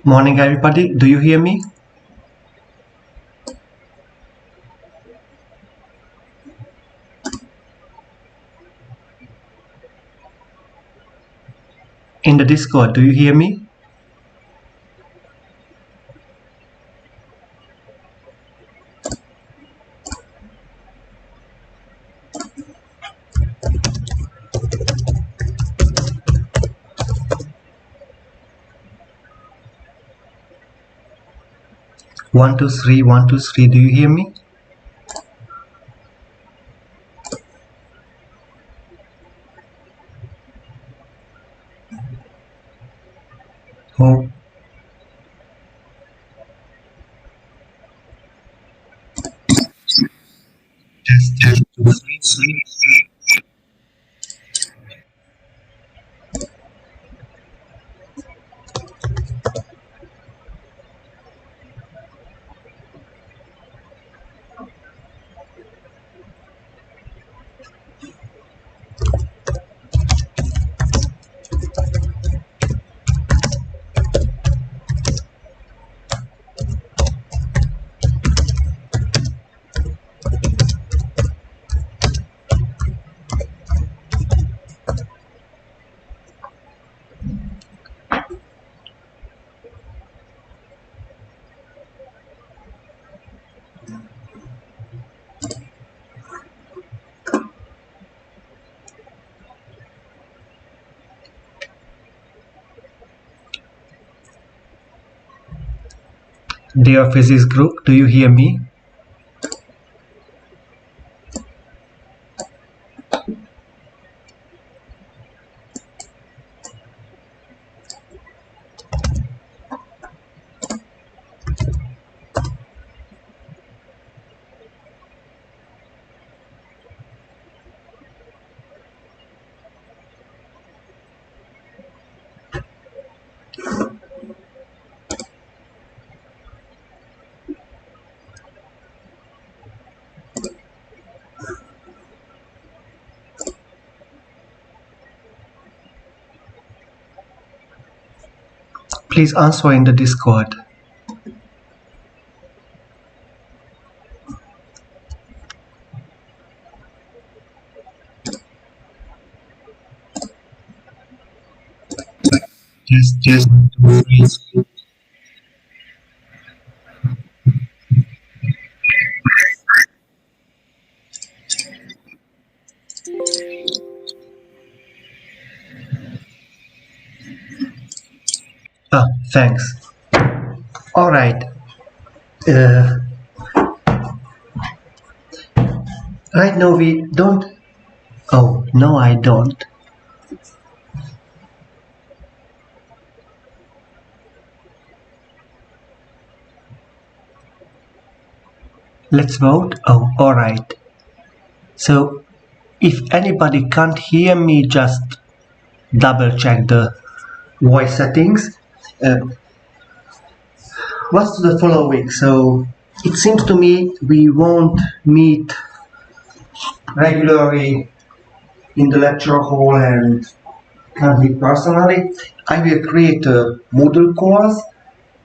Morning, everybody. Do you hear me? In the Discord, do you hear me? One, two, three, 1, 2, 3. Do you hear me? Oh, test, 2, 3. Dear physics group, do you hear me? Please answer in the Discord. Test, 1, 2, 3. Ah, thanks. All right. Uh, right now we don't. Oh, no, I don't. Let's vote. Oh, all right. So, if anybody can't hear me, just double check the voice settings. What's the following? So it seems to me we won't meet regularly in the lecture hall and can't meet personally. I will create a Moodle course,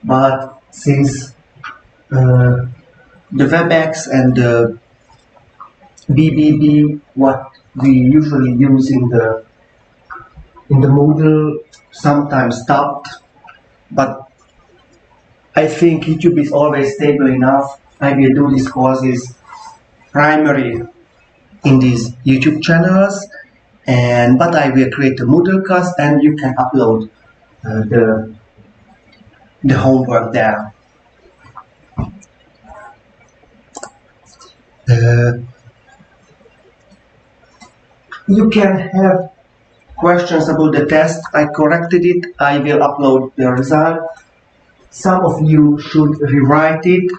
but since the WebEx and the BBB, what we usually use in the Moodle, sometimes stopped, but I think YouTube is always stable enough. I will do these courses primary in these YouTube channels, and but I will create a Moodle class and you can upload the homework there. Uh, you can have questions about the test. I corrected it. I will upload the result. Some of you should rewrite it.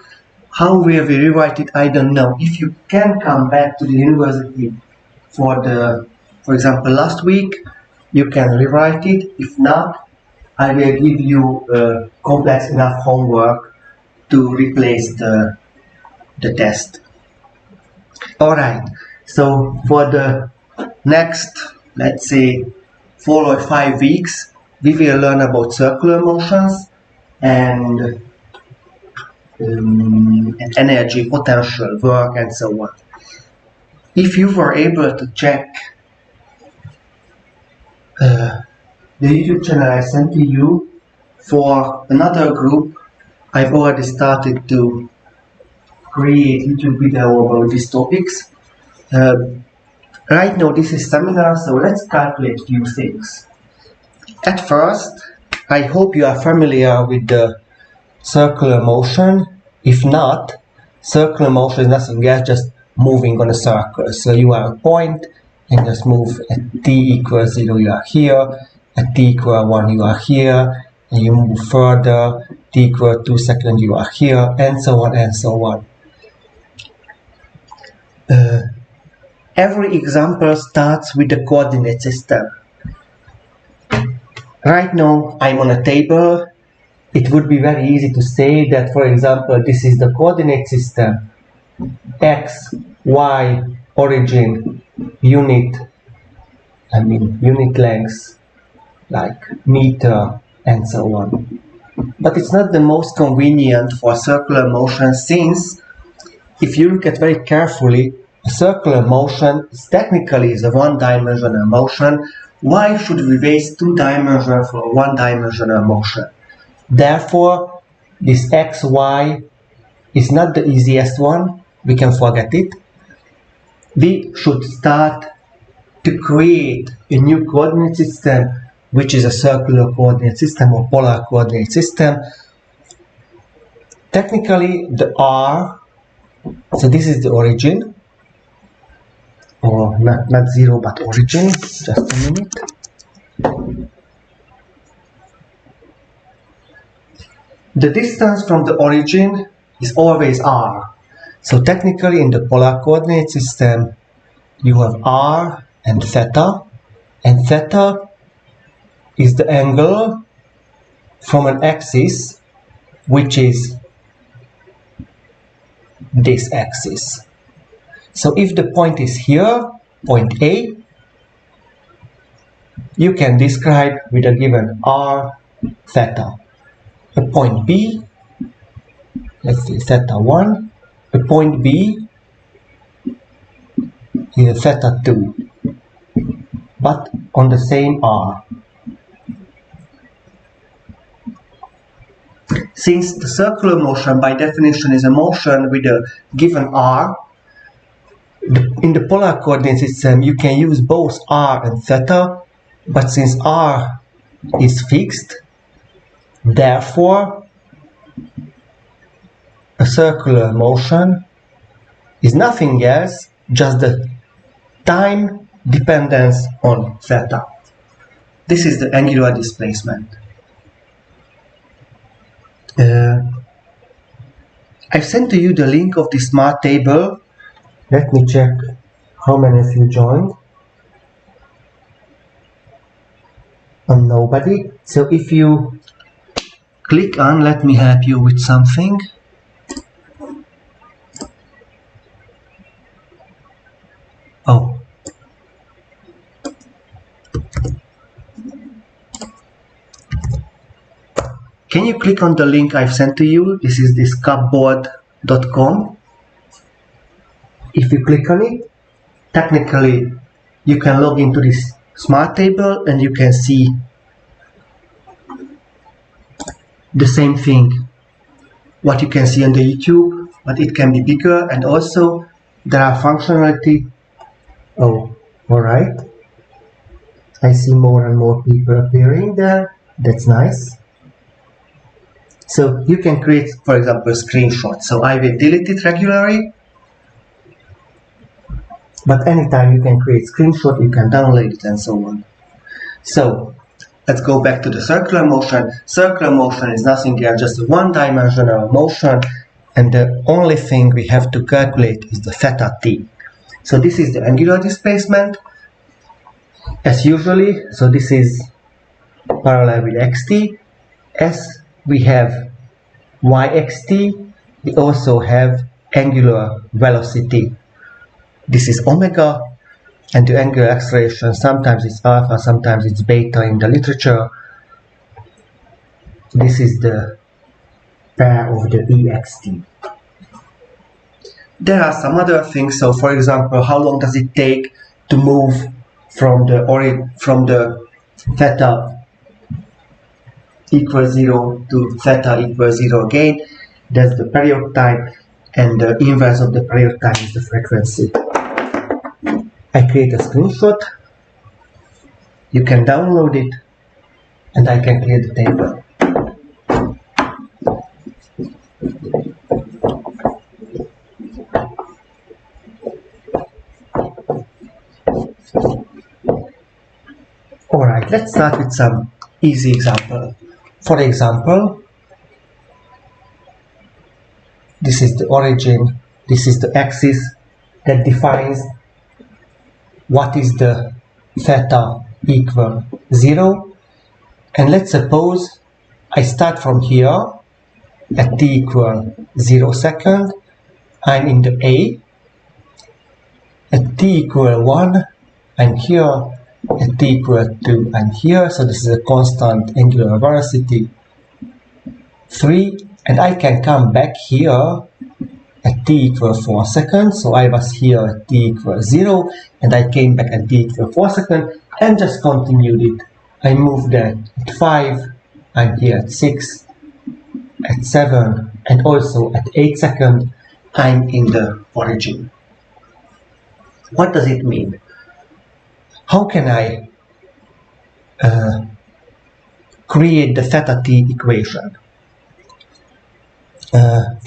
How will we rewrite it? I don't know. If you can come back to the university for example, last week, you can rewrite it. If not, I will give you complex enough homework to replace the test. All right. So for the next, let's say, 4 or 5 weeks, we will learn about circular motions. and energy, potential, work, and so on. If you were able to check the YouTube channel I sent to you for another group, I've already started to create YouTube video about these topics. Right now this is seminar, so let's calculate few things. At first, I hope you are familiar with the circular motion. If not, circular motion is nothing else, just moving on a circle. So you are a point and just move at t equals 0, you are here, at t equals 1 you are here, and you move further, t equals 2 seconds you are here, and so on and so on. Every example starts with the coordinate system. Right now I'm on a table. It would be very easy to say that, for example, this is the coordinate system, x, y, origin, unit length, like meter, and so on. But it's not the most convenient for circular motion, since if you look at very carefully, a circular motion technically is a one-dimensional motion. Why should we waste two-dimensional for a one-dimensional motion? Therefore, this x, y is not the easiest one. We can forget it. We should start to create a new coordinate system, which is a circular coordinate system or polar coordinate system. Technically, the r, so this is the origin, or not 0 but origin, just a minute. The distance from the origin is always r. So technically in the polar coordinate system you have r and theta is the angle from an axis which is this axis. So if the point is here, point A, you can describe with a given r theta. A point B, let's say theta 1, a point B is a theta 2, but on the same r. Since the circular motion by definition is a motion with a given r, in the polar coordinate system you can use both r and theta, but since r is fixed, therefore a circular motion is nothing else, just the time dependence on theta. This is the angular displacement. I've sent to you the link of the smart table. Let me check how many of you joined. Nobody. So if you click on, let me help you with something. Oh. Can you click on the link I've sent to you? This is this cupboard.com. If you click on it, technically you can log into this smart table and you can see the same thing what you can see on the YouTube, but it can be bigger, and also there are functionality. Oh, alright. I see more and more people appearing there. That's nice. So you can create, for example, a screenshot. So I will delete it regularly, but anytime you can create screenshot, you can download it and so on. So let's go back to the circular motion. Circular motion is nothing else, just a one-dimensional motion, and the only thing we have to calculate is the theta t. So this is the angular displacement as usually. So this is parallel with xt. As we have yxt, we also have angular velocity. This is omega, and the angular acceleration, sometimes it's alpha, sometimes it's beta in the literature. This is the pair of the ext. There are some other things. So for example, how long does it take to move from the theta equals 0 to theta equals 0 again? That's the period time, and the inverse of the period time is the frequency. I create a screenshot, you can download it, and I can create the table. Alright, let's start with some easy example. For example, this is the origin, this is the axis that defines what is the theta equal 0, and let's suppose I start from here at t equal 0 second, I'm in the A, at t equal 1 I'm here, at t equal 2 I'm here, so this is a constant angular velocity 3, and I can come back here at t equals 4 seconds, so I was here at t equals 0, and I came back at t equals 4 seconds, and just continued it. I moved that at 5, I'm here at 6, at 7, and also at 8 seconds, I'm in the origin. What does it mean? How can I create the theta t equation?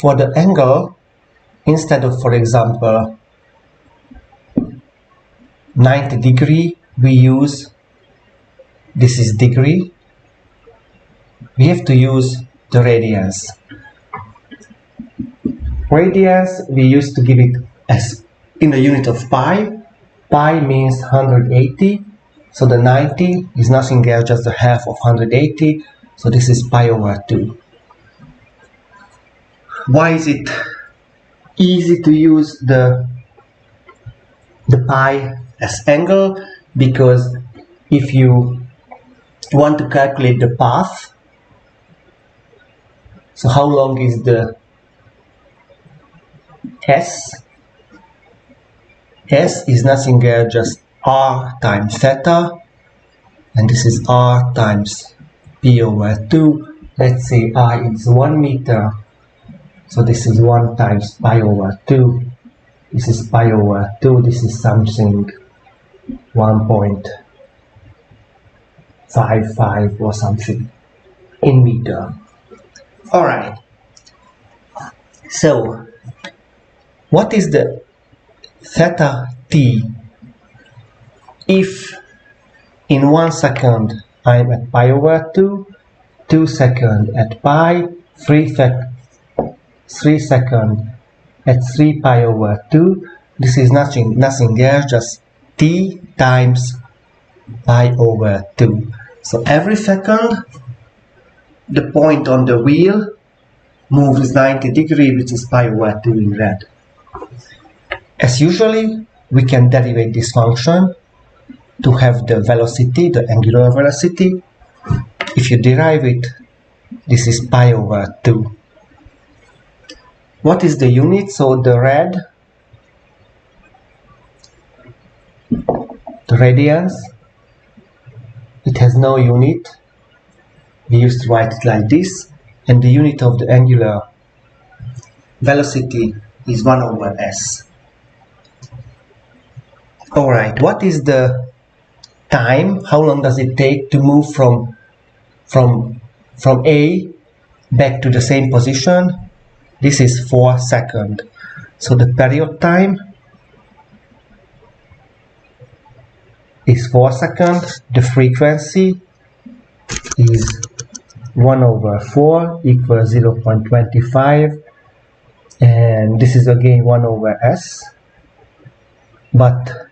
For the angle, instead of, for example, 90 degree, we use, this is degree, we have to use the radians. Radians, we used to give it as in the unit of pi. Pi means 180, so the 90 is nothing else, just the half of 180, so this is pi over 2. Why is it easy to use the pi as angle? Because if you want to calculate the path, so how long is the s? S is nothing else, just r times theta, and this is r times p over 2. Let's say r is 1 meter, so this is 1 times pi over 2. This is pi over 2, this is something 1.55 or something in meter. Alright, so what is the theta t if in 1 second I'm at pi over 2, 2 seconds at pi, 3 seconds at 3 pi over 2. This is nothing else, just t times pi over 2. So every second the point on the wheel moves 90 degrees, which is pi over 2 in red. As usually, we can derivate this function to have the velocity, the angular velocity. If you derive it, this is pi over 2. What is the unit? So the red, the radians, it has no unit. We used to write it like this, and the unit of the angular velocity is 1 over s. Alright, what is the time? How long does it take to move from A back to the same position? This is 4 seconds. So the period time is 4 seconds. The frequency is 1 over 4 equals 0.25, and this is again 1 over s, but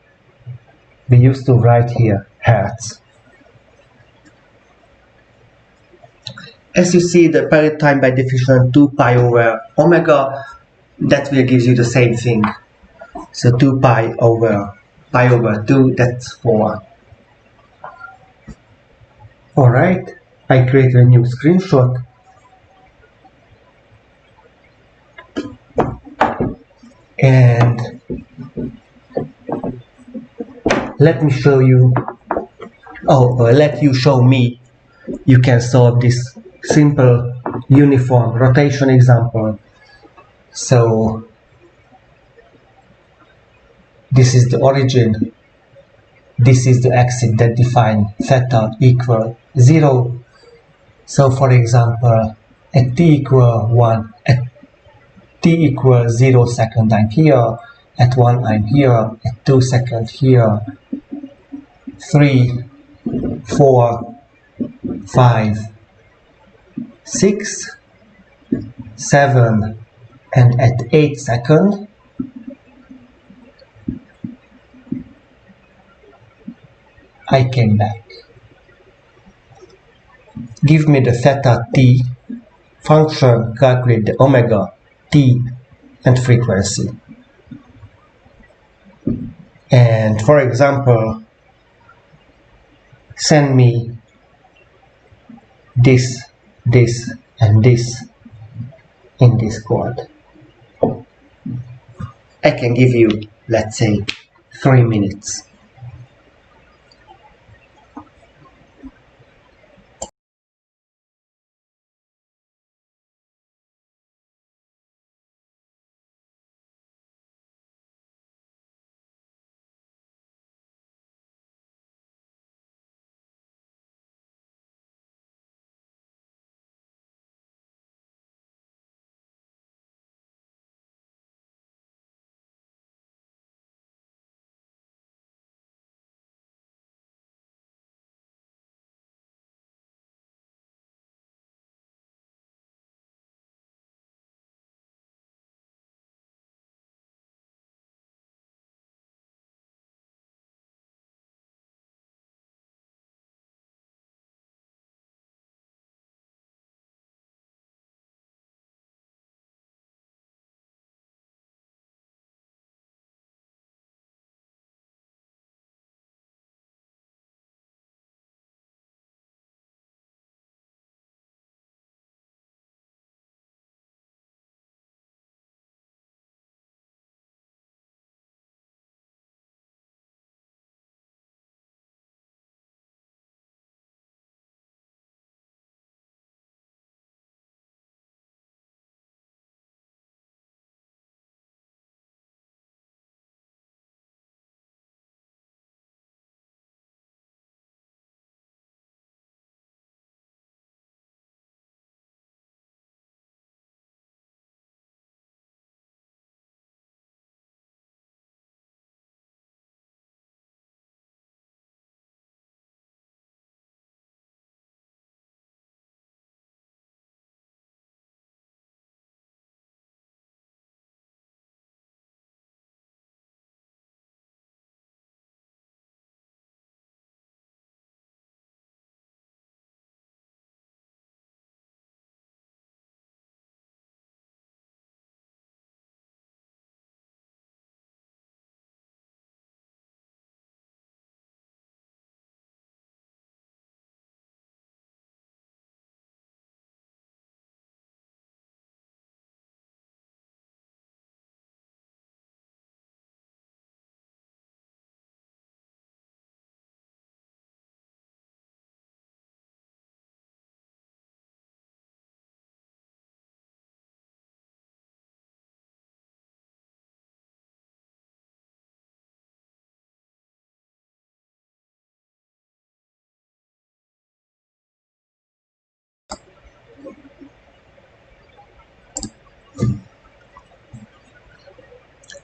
we used to write here hertz. As you see, the period time by definition 2 pi over omega, that will give you the same thing. So 2 pi over 2, that's 4. Alright, I create a new screenshot. And let me show you, let you show me. You can solve this simple uniform rotation example. So this is the origin, this is the exit that define theta equal 0. So for example, at t equal 1, at t equals 0 second I'm here, at 1 I'm here, at 2 second here, 3, 4, 5, 6, 7, and at 8 second I came back. Give me the theta t function, calculate the omega t and frequency. And for example, send me this, and this in Discord. I can give you, let's say, 3 minutes.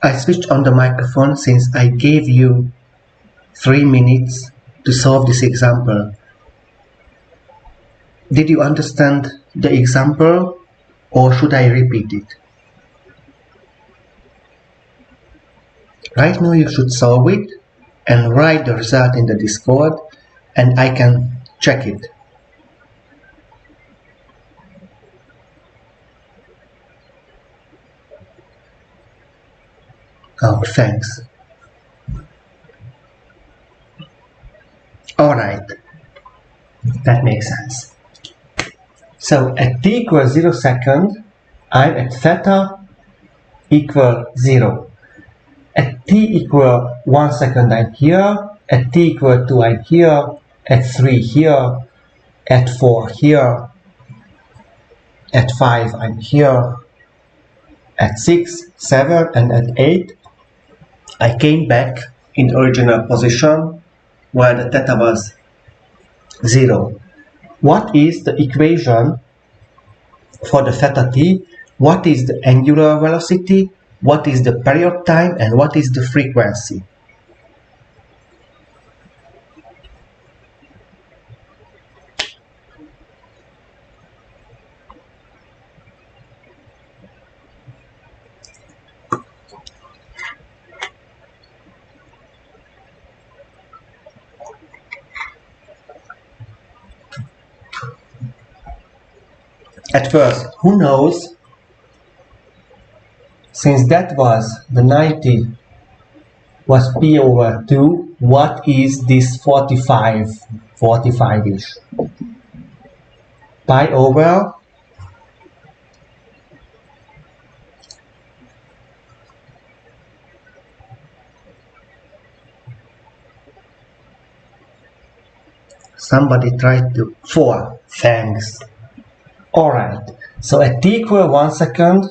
I switched on the microphone since I gave you 3 minutes to solve this example. Did you understand the example, or should I repeat it? Right now you should solve it and write the result in the Discord, and I can check it. Oh, thanks. Alright, that makes sense. So at t equals 0 second, I'm at theta equal 0. At t equal 1 second I'm here, at t equal 2 I'm here, at 3 here, at 4 here, at 5 I'm here, at 6, 7 and at 8 I came back in original position where the theta was 0. What is the equation for the theta t? What is the angular velocity? What is the period time? And what is the frequency? At first, who knows? Since that was the 90 was p over 2, what is this 45-ish? Pi over somebody tried to 4. Thanks. Alright, so at t equal 1 second,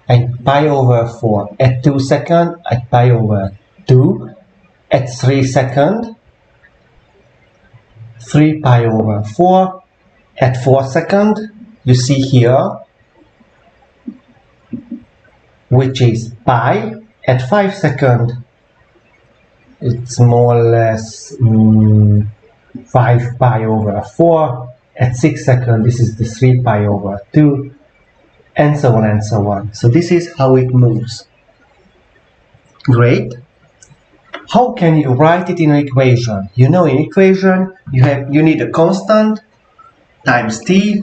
I pi over 4. At 2 second, I pi over 2. At 3 second, 3 pi over 4. At 4 second, you see here, which is pi. At 5 second, it's more or less 5 pi over 4. At 6 seconds, this is the 3 pi over 2, and so on and so on. So this is how it moves. Great. How can you write it in an equation? You know, in equation, you need a constant times t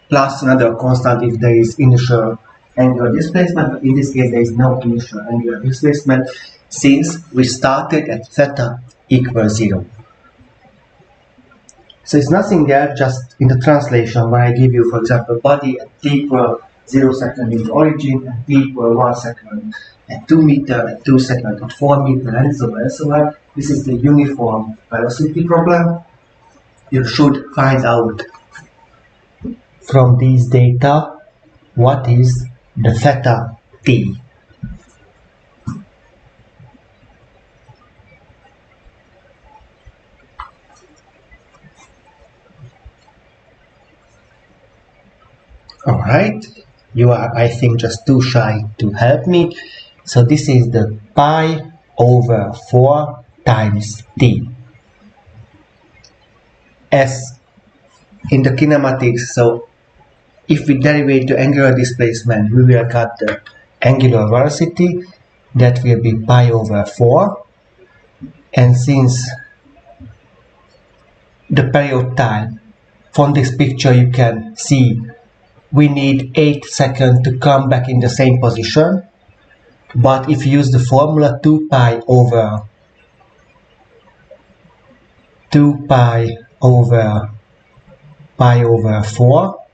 plus another constant if there is initial angular displacement, but in this case there is no initial angular displacement since we started at theta equals 0. So it's nothing there, just in the translation where I give you, for example, body at t equal 0 second in the origin, at t equal 1 second, at 2 meter, at 2 second, at 4 meter, and so on and so on. This is the uniform velocity problem. You should find out from these data what is the theta t. Alright, you are, I think, just too shy to help me. So this is the pi over 4 times t. As in the kinematics, so if we derivate the angular displacement, we will get the angular velocity, that will be pi over 4. And since the period time, from this picture you can see we need 8 seconds to come back in the same position. But if you use the formula 2 pi over 4,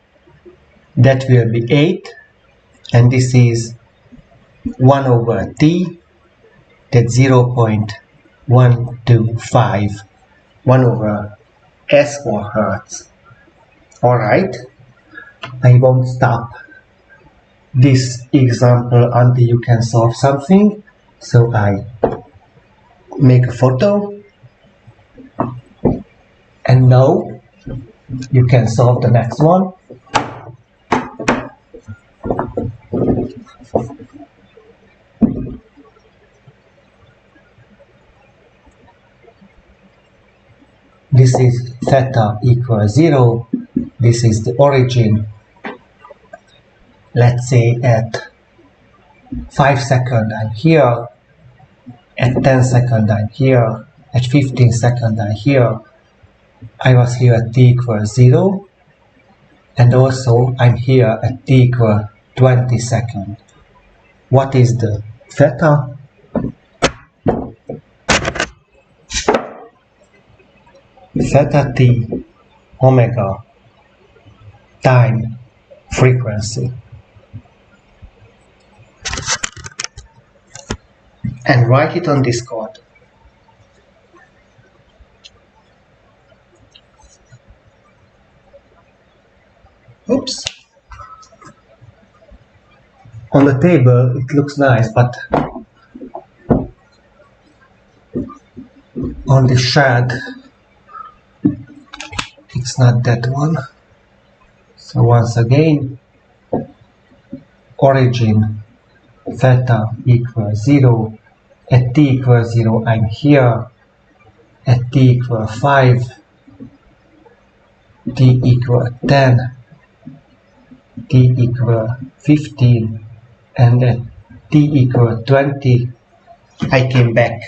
that will be 8, and this is 1 over t, that's 0.125, 1 over s or hertz. Alright, I won't stop this example until you can solve something, so I make a photo, and now you can solve the next one. This is theta equals 0, this is the origin. Let's say at 5 seconds I'm here, at 10 seconds I'm here, at 15 seconds I'm here. I was here at t equals 0, and also I'm here at t equals 20 seconds. What is the theta? Theta t omega time frequency. and write it on Discord. Oops. On the table it looks nice, but on the shad it's not that one. So once again, origin theta equals 0. At t equals 0 I'm here. At t equals 5, t equals 10, t equals 15, and at t equals 20 I came back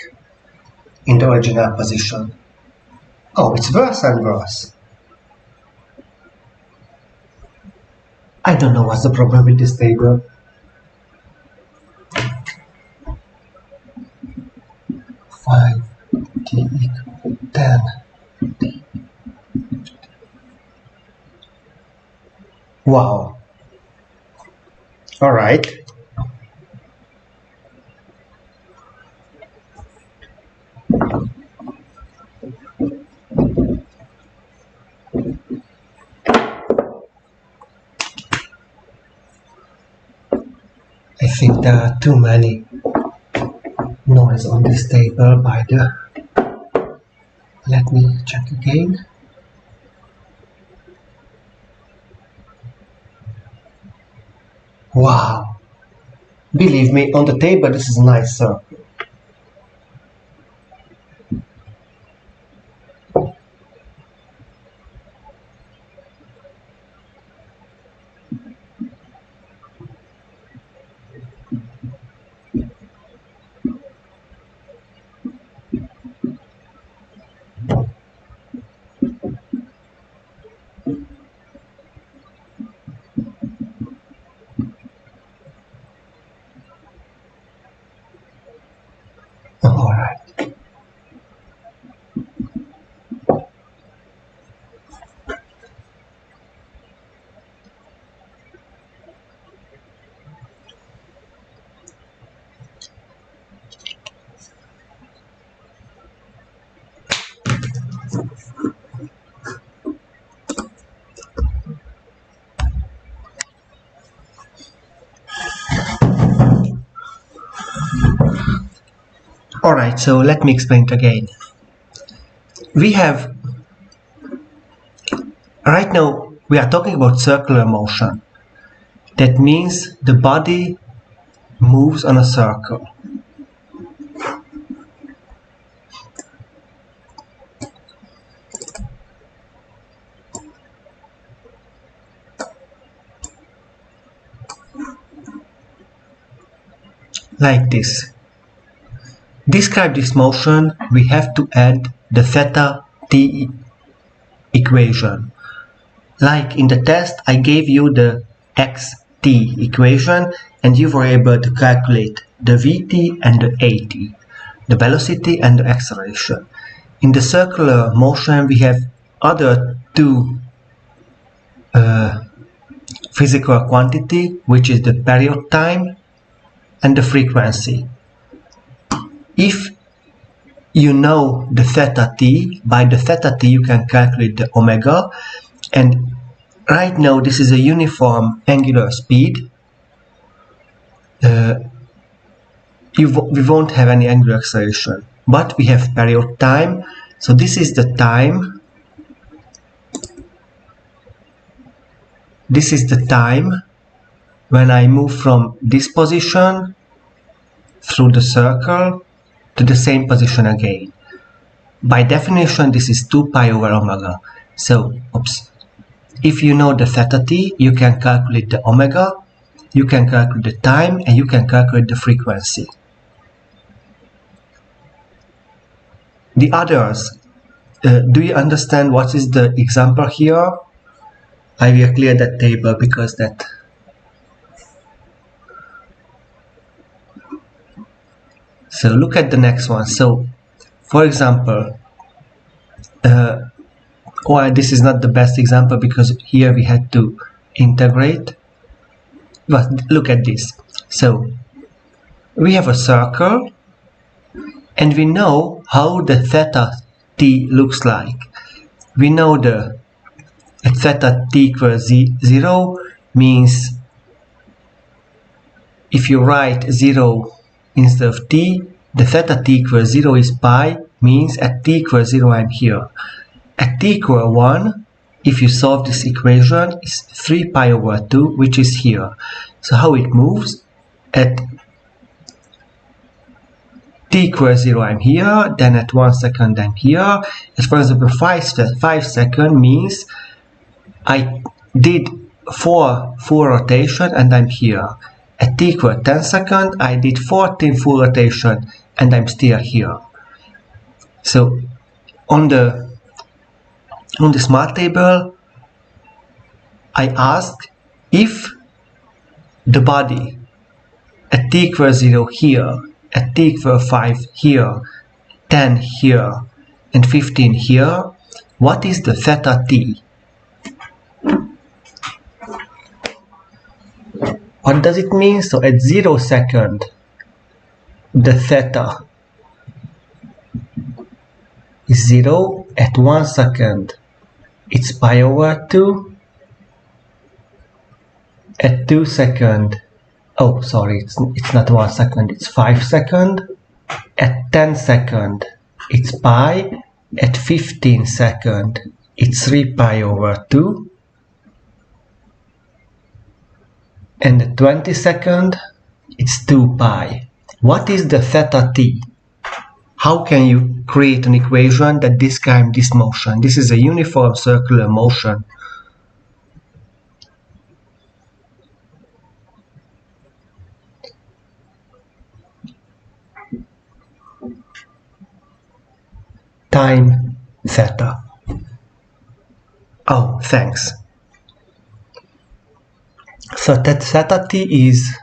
in the original position. Oh, it's worse and worse. I don't know what's the problem with this table. Five t equals 10. Wow. All right. I think there are too many noise on this table by the... Let me check again. Wow. Believe me, on the table this is a nice circle. Alright. Alright, so let me explain it again. We have, right now we are talking about circular motion. That means the body moves on a circle. Like this. Describe this motion, we have to add the theta t equation. Like in the test, I gave you the xt equation and you were able to calculate the vt and the at, the velocity and the acceleration. In the circular motion, we have other two physical quantity, which is the period time and the frequency. If you know the theta t, by the theta t you can calculate the omega, and right now this is a uniform angular speed. We won't have any angular acceleration, but we have period time. So this is the time. This is the time when I move from this position through the circle to the same position again. By definition, this is 2 pi over omega. So, if you know the theta t, you can calculate the omega, you can calculate the time, and you can calculate the frequency. The others, do you understand what is the example here? I will clear that table because that... So look at the next one. So, for example, this is not the best example because here we had to integrate. But look at this. So, we have a circle And we know how the theta t looks like. We know the theta t equals 0 means if you write 0 instead of t, the theta t equals 0 is pi, means at t equals 0 I'm here. At t equals 1, if you solve this equation, it's 3 pi over 2, which is here. So how it moves? At t equals 0 I'm here, then at 1 second I'm here. At for example 5 seconds means I did 4 full rotation and I'm here. At t equals 10 seconds I did 14 full rotation and I'm still here. So on the smart table I ask if the body at t equals 0 here, at t equals 5 here, 10 here, and 15 here, what is the theta t? What does it mean? So at 0 second, the theta is 0. At 1 second, it's pi over 2. At 2 second, oh sorry, it's not 1 second, it's 5 second. At 10 second, it's pi. At 15 second, it's 3 pi over 2. And at 20 second, it's 2 pi. What is the theta t? How can you create an equation that describes this motion? This is a uniform circular motion. Time theta. Oh, thanks. So that theta t is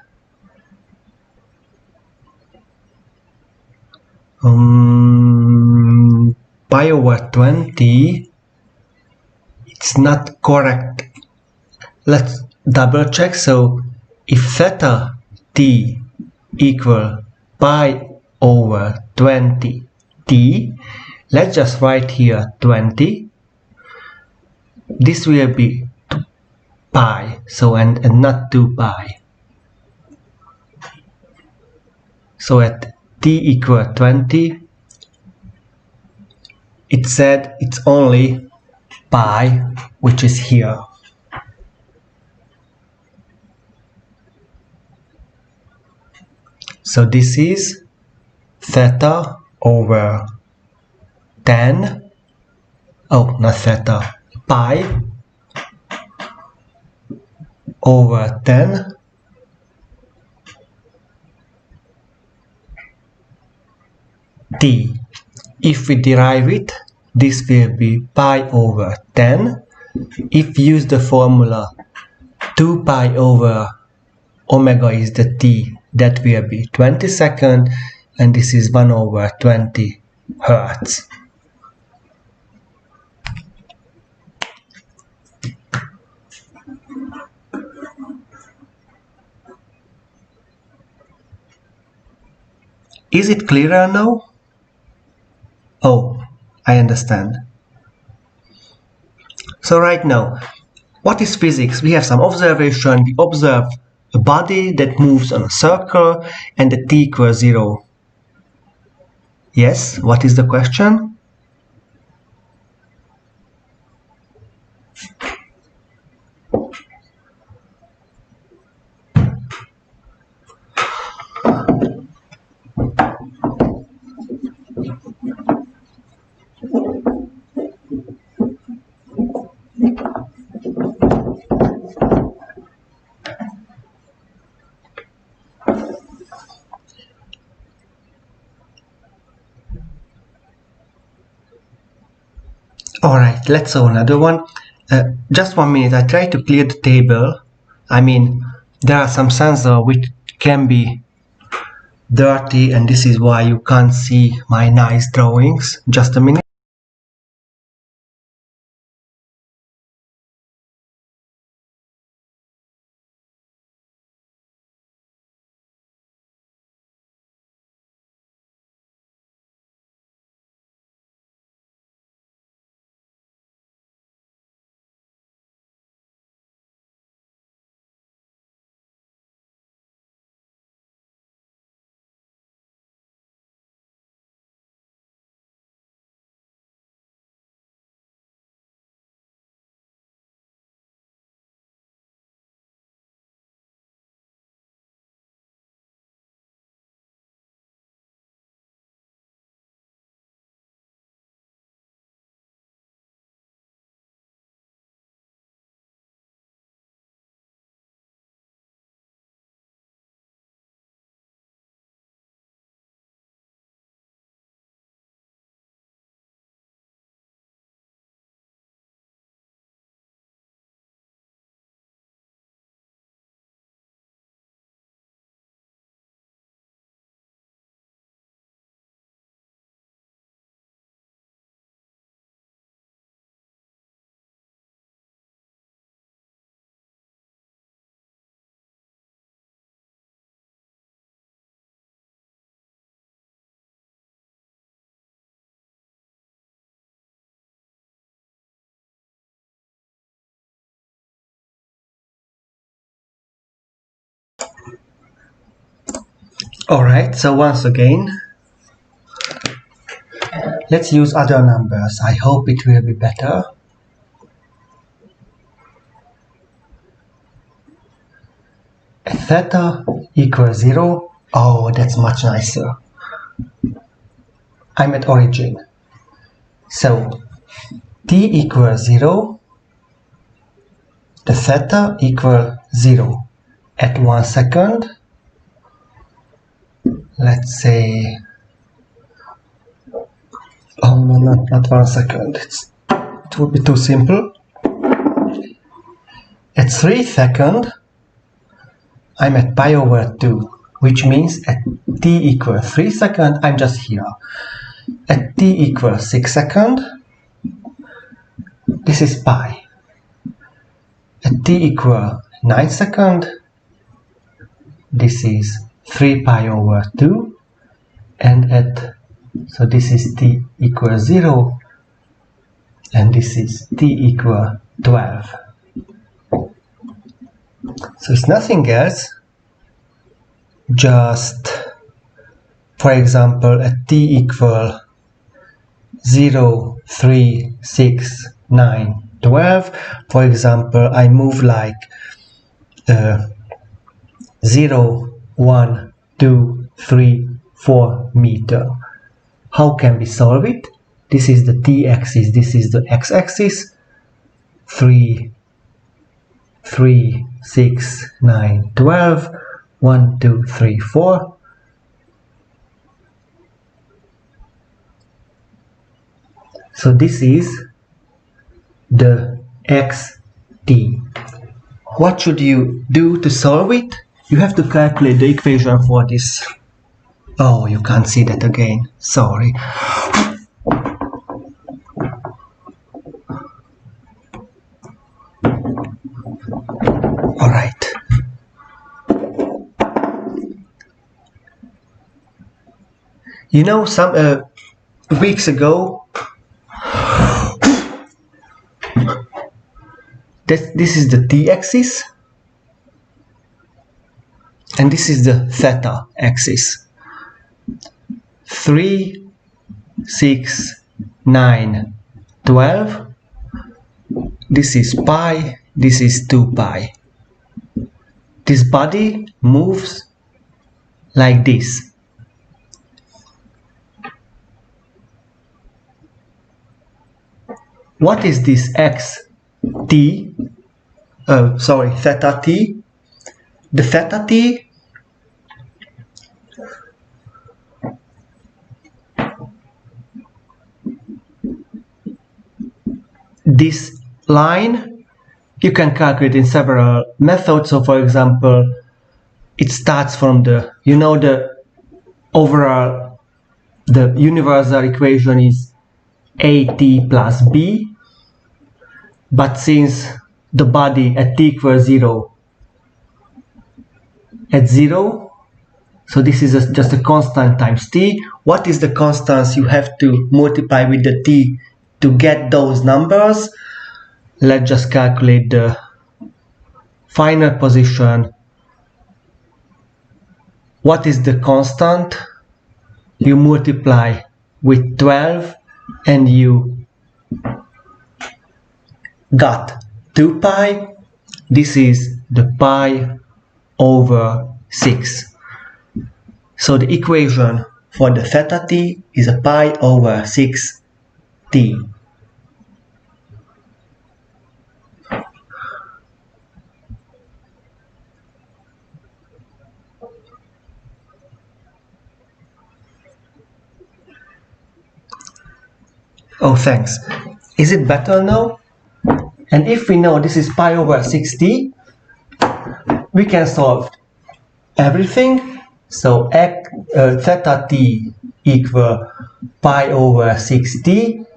pi over 20. It's not correct. Let's double check. So if theta t equal pi over 20 t, let's just write here 20. This will be 2 pi, so and not 2 pi. So at t equal 20, it said it's only pi, which is here. So this is theta over 10, oh not theta, pi over 10 t. If we derive it, this will be pi over 10. If we use the formula 2 pi over omega is the t, that will be 20 seconds, and this is 1 over 20 hertz. Is it clearer now? Oh, I understand. So right now, what is physics? We have some observation. We observe a body that moves on a circle and the t equals 0. Yes, what is the question? Alright, let's do another one. Just 1 minute, I try to clear the table. I mean, there are some sensors which can be dirty, and this is why you can't see my nice drawings. Just a minute. Alright, so once again, let's use other numbers. I hope it will be better. Theta equals 0. Oh, that's much nicer. I'm at origin. So, t equals 0. The theta equals 0. At 1 second, let's say, oh no, not 1 second, it would be too simple. At 3 seconds, I'm at pi over 2, which means at t equals 3 seconds, I'm just here. At t equals 6 seconds, this is pi. At t equals 9 seconds, this is 3 pi over 2, and so this is t equals 0, and this is t equals 12. So it's nothing else, just, for example, at t equal 0, 3, 6, 9, 12, for example, I move like 0, 1, 2, 3, 4 meter. How can we solve it? This is the t-axis, this is the x-axis. 3, 6, 9, 12, 1, 2, 3, 4. So this is the xt. What should you do to solve it? You have to calculate the equation for this. Oh, you can't see that again. Sorry. Alright. You know, some weeks ago, this is the t-axis, and this is the theta axis. 3, 6, 9, 12. This is pi, this is 2 pi. This body moves like this. What is this x t? Theta t. The theta t this line you can calculate in several methods. So for example, it starts from the, you know, the overall, the universal equation is at plus b, but since the body at t equals 0 at 0, so this is just a constant times t. What is the constants you have to multiply with the t to get those numbers? Let's just calculate the final position. What is the constant? You multiply with 12 and you got 2 pi. This is the pi over 6. So the equation for the theta t is a pi over 6 t. Oh, thanks. Is it better now? And if we know this is pi over 6t, we can solve everything. So theta t equal pi over 6t.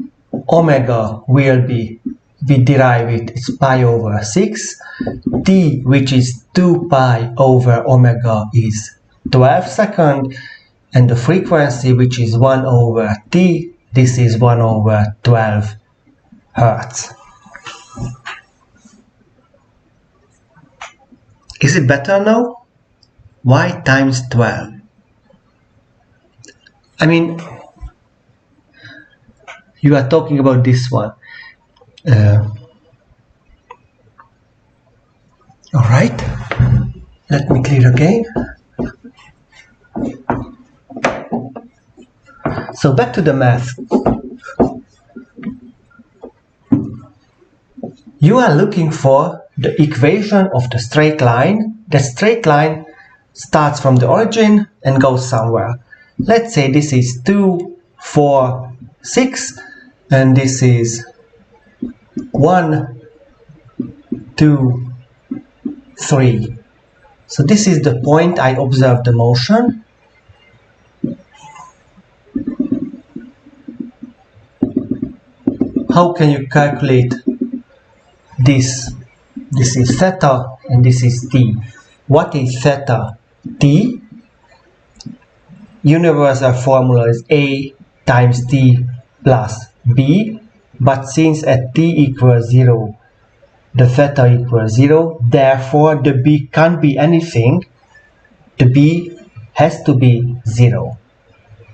Omega will be, we derive it, it's pi over 6. T, which is 2 pi over omega, is 12 seconds. And the frequency, which is 1 over t, this is 1 over 12 Hertz. Is it better now? Why times 12? I mean, you are talking about this one. All right, let me clear again. So back to the math. You are looking for the equation of the straight line. The straight line starts from the origin and goes somewhere. Let's say this is 2, 4, 6, and this is 1, 2, 3. So this is the point I observe the motion. How can you calculate this? This is theta and this is t. What is theta t? Universal formula is a times t plus b, but since at t equals 0, the theta equals 0, therefore the b can't be anything. The b has to be 0.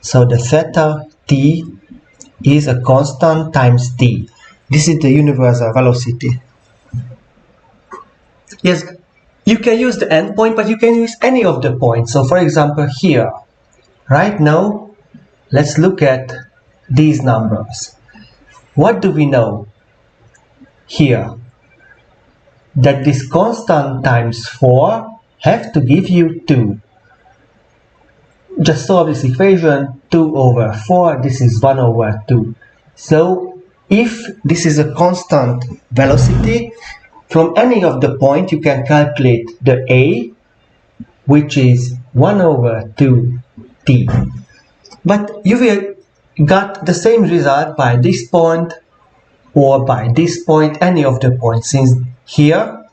So the theta t is a constant times t. This is the universal velocity. Yes, you can use the endpoint, but you can use any of the points. So for example here, right now, let's look at these numbers. What do we know here? That this constant times 4 have to give you 2. Just solve this equation, 2 over 4, this is 1 over 2. So if this is a constant velocity, from any of the point you can calculate the a, which is 1 over 2 t. But you will get the same result by this point or by this point, any of the points, since here,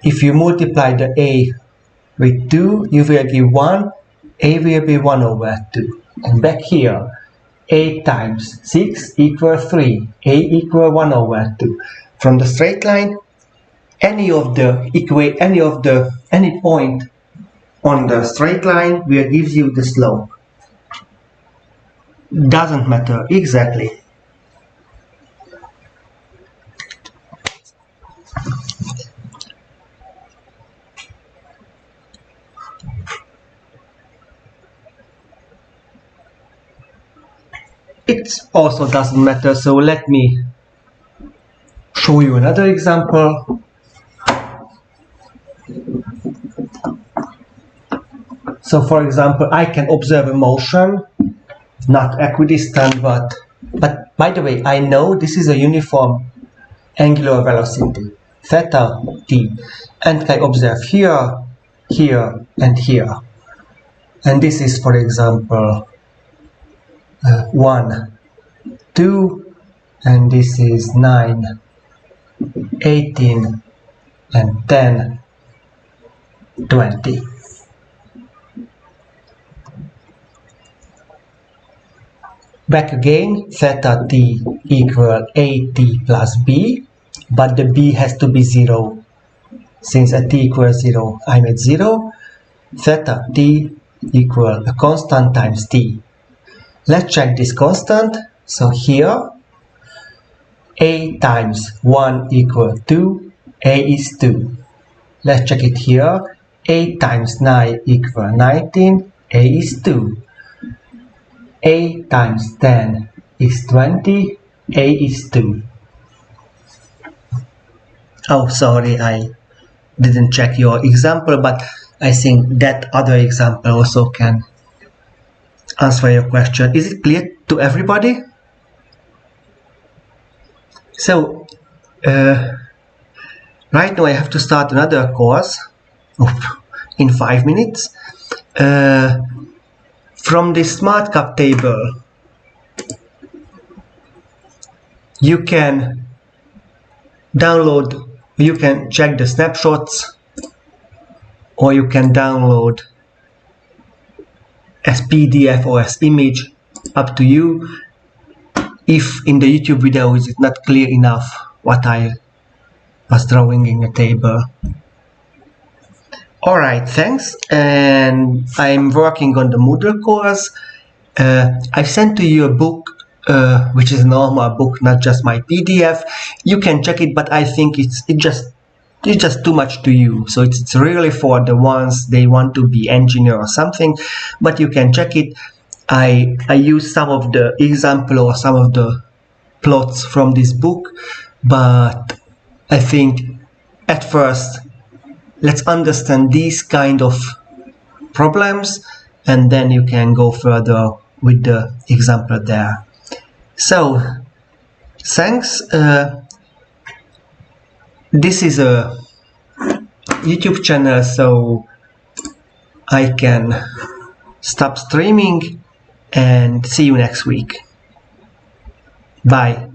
if you multiply the a with 2, you will give 1, a will be 1 over 2. And back here, a times 6 equals 3, a equals 1 over 2. From the straight line, any point on the straight line will give you the slope. Doesn't matter exactly. It also doesn't matter, so let me show you another example. So for example, I can observe a motion, not equidistant, but by the way, I know this is a uniform angular velocity, theta t, and I observe here, here, and here. And this is, for example, 1, 2, and this is 9, 18, and 10, 20. Back again, theta t equal at plus b, but the b has to be 0. Since at t equals 0, I'm at 0. Theta t equal a constant times t. Let's check this constant. So here, a times 1 equals 2, a is 2. Let's check it here. 8 times 9 equals 19, a is 2. 8 times 10 is 20, a is 2. Oh, sorry, I didn't check your example, but I think that other example also can answer your question. Is it clear to everybody? So, right now I have to start another course in 5 minutes. From the SmartCap table, you can download, you can check the snapshots, or you can download as PDF or as image, up to you. If in the YouTube video is it not clear enough what I was drawing in the table. Alright, thanks, and I'm working on the Moodle course, I've sent to you a book, which is a normal book, not just my PDF. You can check it, but I think it's just too much to you. So it's really for the ones they want to be engineer or something. But you can check it. I use some of the example or some of the plots from this book, but I think at first let's understand these kind of problems, and then you can go further with the example there. So thanks. This is a YouTube channel, so I can stop streaming, and see you next week. Bye.